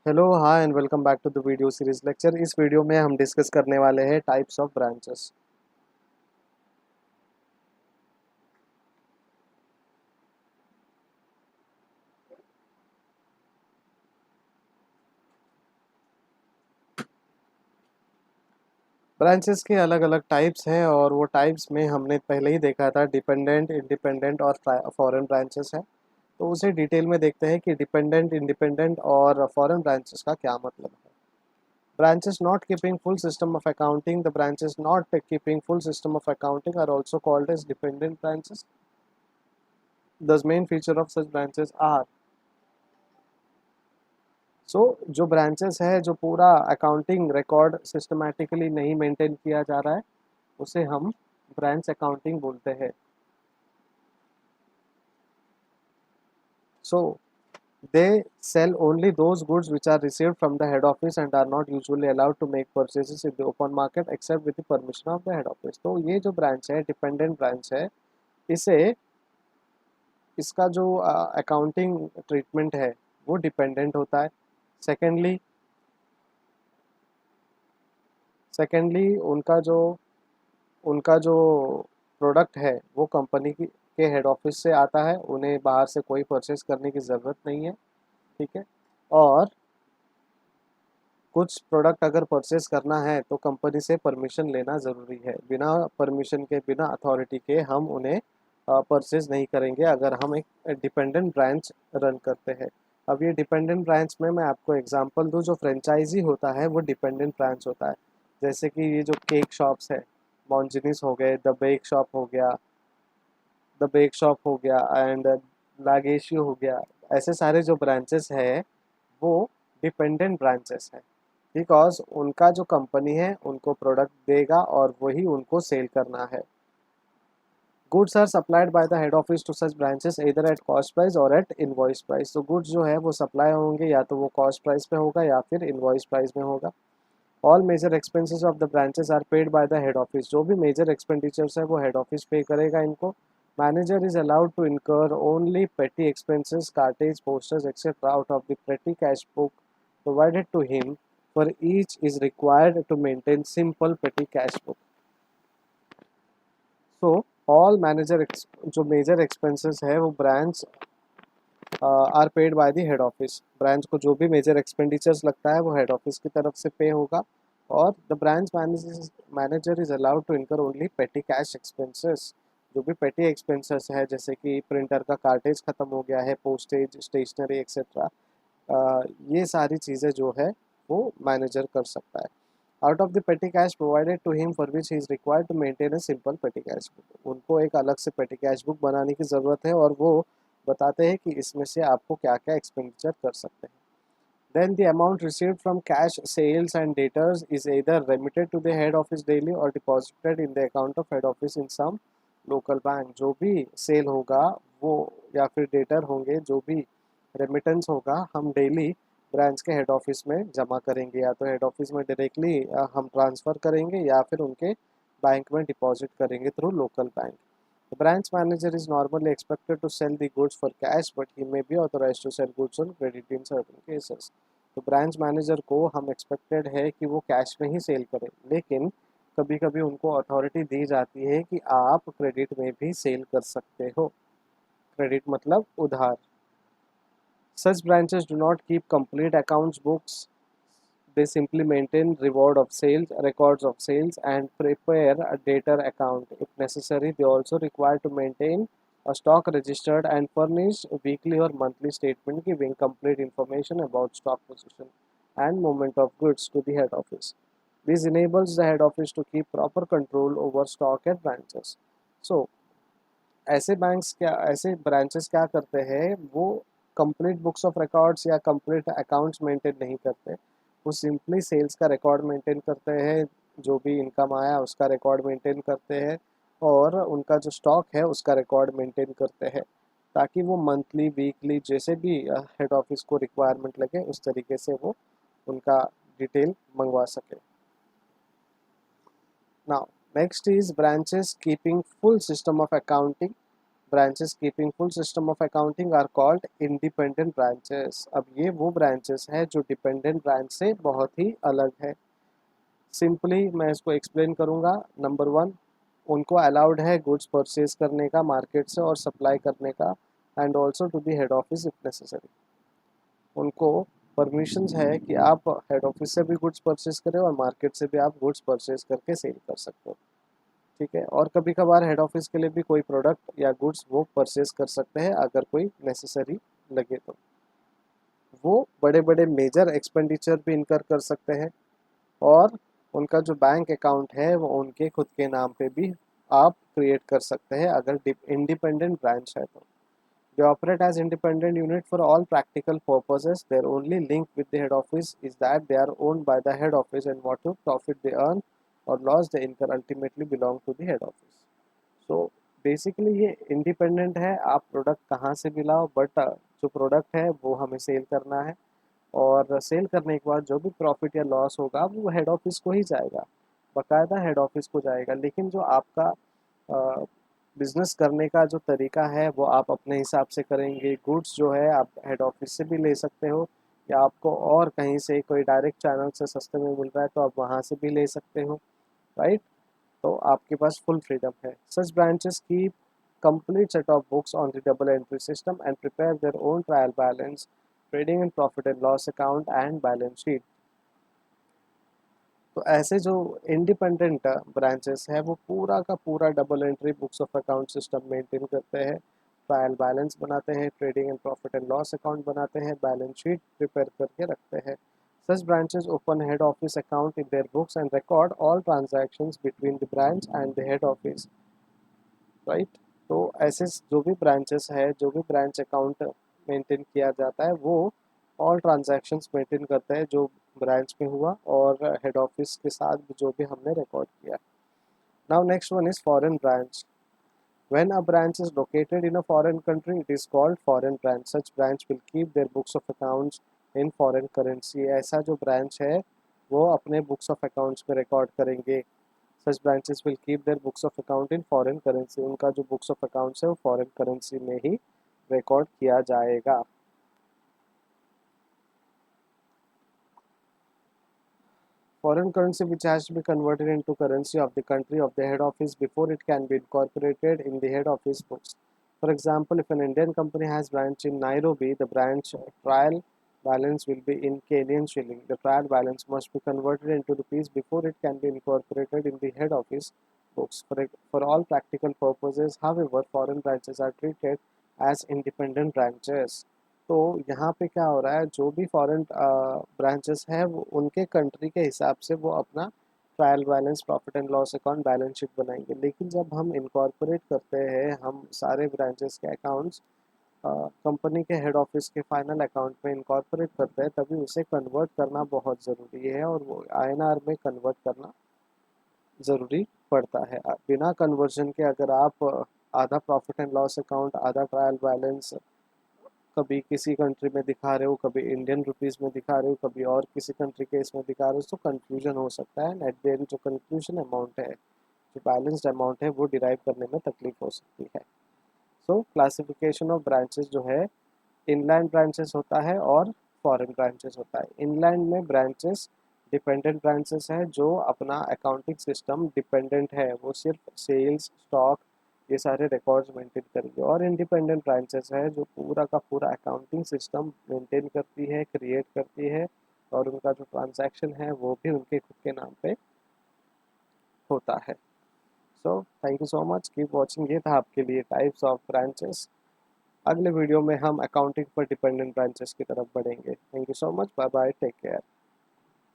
Hello hi and welcome back to the video series lecture. इस video में हम discuss करने वाले हैं टाइप्स ऑफ ब्रांचेस। ब्रांचेस के अलग अलग टाइप्स हैं और वो टाइप्स में हमने पहले ही देखा था डिपेंडेंट, इंडिपेंडेंट और फॉरेन ब्रांचेस हैं। तो उसे डिटेल में देखते हैं कि डिपेंडेंट, इंडिपेंडेंट और फॉरेन ब्रांचेस का क्या मतलब है। Branches not keeping full system of accounting, the branches not keeping full system of accounting are also called as dependent branches. The main feature of such branches are जो branches है, जो पूरा accounting record systematically नहीं maintain किया जा रहा है, उसे हम ब्रांच अकाउंटिंग बोलते हैं। So they sell only those goods which are received from the head office and are not usually allowed to make purchases in the open market except with the permission of the head office. तो ये जो branch है, dependent branch है, इसे इसका जो accounting treatment है वो डिपेंडेंट होता है। सेकेंडली सेकेंडली उनका जो प्रोडक्ट है वो कंपनी के हेड ऑफिस से आता है, उन्हें बाहर से कोई परचेस करने की ज़रूरत नहीं है। ठीक है। और कुछ प्रोडक्ट अगर परचेस करना है तो कंपनी से परमिशन लेना ज़रूरी है। बिना परमिशन के, बिना अथॉरिटी के हम उन्हें परचेज नहीं करेंगे अगर हम एक डिपेंडेंट ब्रांच रन करते हैं। अब ये डिपेंडेंट ब्रांच में मैं आपको एग्जांपल दूं, जो फ्रेंचाइजी होता है वो डिपेंडेंट ब्रांच होता है। जैसे कि ये जो केक शॉप्स है, मॉन्जिनीस हो गए, द बेक शॉप हो गया एंड लागेशियो हो गया, ऐसे सारे जो ब्रांचेस है वो डिपेंडेंट ब्रांचेस हैं। बिकॉज उनका जो कंपनी है उनको प्रोडक्ट देगा और वही उनको सेल करना है। Goods are supplied by the head office to such branches इधर एट कॉस्ट प्राइस और एट इनवॉइस प्राइस। तो गुड्स जो है वो सप्लाई होंगे, या तो वो कॉस्ट प्राइस पे होगा या फिर इनवॉइस प्राइस में होगा। All major expenses of the branches are paid by the head office. जो भी मेजर एक्सपेंडिचर्स है वो हेड ऑफिस पे करेगा इनको। Manager is allowed to incur only petty expenses, cartage, posters etcetera out of the petty cash book provided to him for each is required to maintain simple petty cash book. So all manager जो major expenses है वो branch are paid by the head office. Branch को जो भी major expenditures लगता है वो head office की तरफ से पे होगा। और the branch manager is allowed to incur only petty cash expenses. जो भी पेटी एक्सपेंसेस है, जैसे कि प्रिंटर का कार्टेज ख़त्म हो गया है, पोस्टेज, स्टेशनरी एक्सेट्रा, ये सारी चीज़ें जो है वो मैनेजर कर सकता है। Out of the petty cash provided to him for which he is required to maintain a simple petty cash book. उनको एक अलग से पेटी कैश बुक बनाने की ज़रूरत है और वो बताते हैं कि इसमें से आपको क्या क्या एक्सपेंडिचर कर सकते हैं। Then the amount received from cash sales and debtors is either remitted to the head office daily or deposited in the account of head office in some local bank। जो भी सेल होगा वो, या फिर debtor होंगे, जो भी remittance होगा, हम डेली ब्रांच के हेड ऑफिस में जमा करेंगे। या तो हेड ऑफिस में डायरेक्टली हम ट्रांसफ़र करेंगे या फिर उनके बैंक में डिपॉजिट करेंगे through local bank. The branch manager is normally expected to sell the goods for cash, but he may be authorized to sell goods on credit in certain cases। तो branch manager को हम expected है कि वो cash में ही cell करें, लेकिन कभी कभी उनको अथॉरिटी दी जाती है कि आप क्रेडिट में भी सेल कर सकते हो। क्रेडिट मतलब उधार। Such branches do not keep complete accounts books. They simply maintain records of sales, and prepare a debtor account. If necessary, they also require to maintain a stock registered and furnish a weekly or monthly statement giving complete information about stock position and movement of goods to the head office. This enables the head office to keep proper control over stock at branches. So, ऐसे branches क्या करते हैं, वो complete books of records या complete accounts maintain नहीं करते। वो simply sales का रिकॉर्ड मेंटेन करते हैं, जो भी इनकम आया उसका रिकॉर्ड मेंटेन करते हैं, और उनका जो स्टॉक है उसका रिकॉर्ड मेंटेन करते हैं, ताकि वो मंथली, वीकली, जैसे भी हेड ऑफिस को रिक्वायरमेंट लगे उस तरीके से वो उनका डिटेल मंगवा सके। Now next is branches keeping full system of accounting. Branches keeping full system of accounting are called independent branches. अब ये वो ब्रांचेस है जो डिपेंडेंट ब्रांच से बहुत ही अलग है। सिंपली मैं इसको एक्सप्लेन करूँगा। नंबर वन, उनको अलाउड है गुड्स परचेज करने का मार्केट से और सप्लाई करने का, and also to the head office if necessary. उनको परमिशंस है कि आप हेड ऑफिस से भी गुड्स परचेज करें और मार्केट से भी आप गुड्स परचेज करके सेल कर सकते हो। ठीक है, और कभी कभार हेड ऑफिस के लिए भी कोई प्रोडक्ट या गुड्स वो परचेज कर सकते हैं अगर कोई नेसेसरी लगे तो। वो बड़े बड़े मेजर एक्सपेंडिचर भी इनकर कर सकते हैं, और उनका जो बैंक अकाउंट है वो उनके खुद के नाम पे भी आप क्रिएट कर सकते हैं अगर इंडिपेंडेंट ब्रांच है तो। They operate as independent unit for all practical purposes. Their only link with the head office is that they are owned by the head office, and whatever profit they earn or loss they incur ultimately belong to the head office. So basically ये independent है, आप product कहाँ से भी लाओ, but जो product है वो हमें सेल करना है, और सेल करने के बाद जो भी प्रॉफिट या लॉस होगा वो हेड ऑफिस को ही जाएगा, बाकायदा हेड ऑफिस को जाएगा। लेकिन जो आपका बिजनेस करने का जो तरीका है वो आप अपने हिसाब से करेंगे। गुड्स जो है आप हेड ऑफिस से भी ले सकते हो, या आपको और कहीं से कोई डायरेक्ट चैनल से सस्ते में मिल रहा है तो आप वहाँ से भी ले सकते हो, राइट। तो आपके पास फुल फ्रीडम है। Such branches keep complete set of books on the double entry system and prepare their own trial balance, trading and profit and loss account and balance sheet। तो ऐसे जो इंडिपेंडेंट ब्रांचेस है वो पूरा का पूरा double entry books of account system maintain करते हैं, ट्रायल बैलेंस बनाते हैं, trading and profit and loss account बनाते हैं, बैलेंस शीट प्रिपेयर करके रखते हैं। Such branches open head office account in their books and record all transactions between the branch and the head office, right. तो ऐसे जो भी ब्रांचेस है, जो भी ब्रांच अकाउंट मेंटेन किया जाता है वो ऑल ट्रांजैक्शंस मेंटेन करते हैं जो ब्रांच में हुआ और हेड ऑफिस के साथ जो भी हमने रिकॉर्ड किया। Now next one is foreign branch. When a branch is located in a foreign country, it is called foreign branch. Such branch will keep their books of accounts in foreign currency. ऐसा जो branch है वो अपने books of accounts में record करेंगे। Such branches will keep their books of account in foreign currency. उनका जो books of accounts है वो foreign currency में ही record किया जाएगा। Foreign currency which has to be converted into currency of the country of the head office before it can be incorporated in the head office books. For example, if an Indian company has branch in Nairobi, the branch trial balance will be in Kenyan shilling. The trial balance must be converted into rupees before it can be incorporated in the head office books. For all practical purposes, however, foreign branches are treated as independent branches. तो यहाँ पे क्या हो रहा है, जो भी foreign branches है वो उनके कंट्री के हिसाब से वो अपना trial balance, profit and loss account, balance sheet बनाएंगे। लेकिन जब हम इनकॉर्पोरेट करते हैं, हम सारे ब्रांचेस के अकाउंट्स कंपनी के हेड ऑफिस के फाइनल अकाउंट में इनकॉर्पोरेट करते हैं, तभी उसे कन्वर्ट करना बहुत ज़रूरी है, और वो आईएनआर में कन्वर्ट करना ज़रूरी पड़ता है। बिना कन्वर्जन के अगर आप आधा प्रॉफिट एंड लॉस अकाउंट, आधा ट्रायल बैलेंस कभी किसी कंट्री में दिखा रहे हो, कभी इंडियन रुपीज़ में दिखा रहे हो, कभी और किसी कंट्री के इसमें दिखा रहे हो, तो कंफ्यूजन हो सकता है, एंड एट द एंड जो कंक्लूजन अमाउंट है, जो बैलेंस्ड अमाउंट है, वो डिराइव करने में तकलीफ हो सकती है। सो क्लासिफिकेशन ऑफ ब्रांचेस जो है, इनलैंड ब्रांचेस होता है और फॉरेन ब्रांचेस होता है। इनलैंड में ब्रांचेस डिपेंडेंट ब्रांचेस हैं जो अपना अकाउंटिंग सिस्टम डिपेंडेंट है, वो सिर्फ सेल्स, स्टॉक, ये सारे रिकॉर्ड्स मेंटेन करेंगे। और इंडिपेंडेंट ब्रांचेस है जो पूरा का पूरा अकाउंटिंग सिस्टम मेंटेन करती है, क्रिएट करती है, और उनका जो ट्रांजैक्शन है वो भी उनके खुद के नाम पे होता है। So thank you so much, keep watching. ये था आपके लिए टाइप्स ऑफ ब्रांचेस। अगले वीडियो में हम अकाउंटिंग पर डिपेंडेंट ब्रांचेस की तरफ बढ़ेंगे। Thank you so much, bye bye, take care.